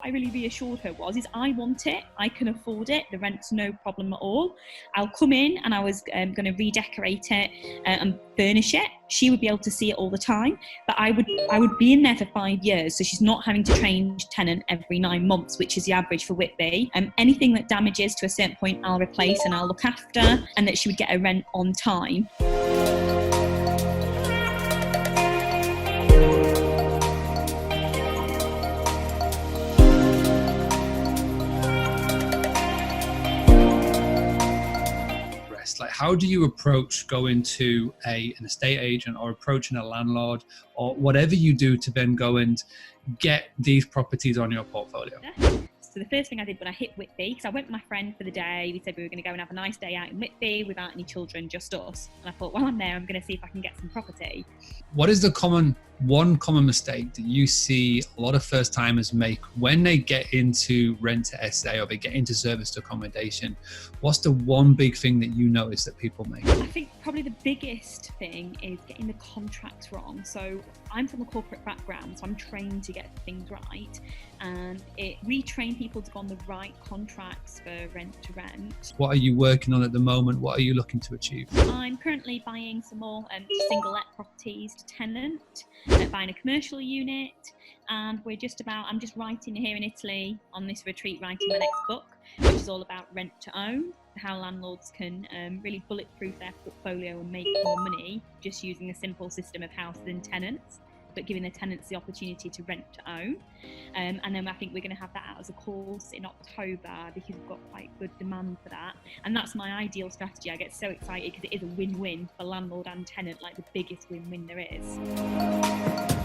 I really reassured her is I want it, I can afford it, the rent's no problem at all. I'll come in and I was going to redecorate it and furnish it. She would be able to see it all the time, but I would be in there for 5 years, so she's not having to change tenant every 9 months, which is the average for Whitby. Anything that damages to a certain point, I'll replace and I'll look after, and that she would get her rent on time. Like, how do you approach going to an estate agent or approaching a landlord or whatever you do to then go and get these properties on your portfolio? So the first thing I did when I hit Whitby, because I went with my friend for the day, we said we were going to go and have a nice day out in Whitby without any children, just us. And I thought, while I'm there, I'm going to see if I can get some property. What is the one common mistake that you see a lot of first timers make when they get into rent to SA or they get into serviced accommodation? What's the one big thing that you notice that people make? I think probably the biggest thing is getting the contracts wrong. So I'm from a corporate background, so I'm trained to get things right. And we train people to go on the right contracts for rent to rent. What are you working on at the moment? What are you looking to achieve? I'm currently buying some more single let properties to tenant, buying a commercial unit, and I'm just writing here in Italy on this retreat, writing my next book, which is all about rent to own, how landlords can really bulletproof their portfolio and make more money just using a simple system of houses and tenants, but giving the tenants the opportunity to rent to own. And then I think we're going to have that out as a course in October, because we've got quite good demand for that. And that's my ideal strategy. I get so excited because it is a win-win for landlord and tenant, like the biggest win-win there is.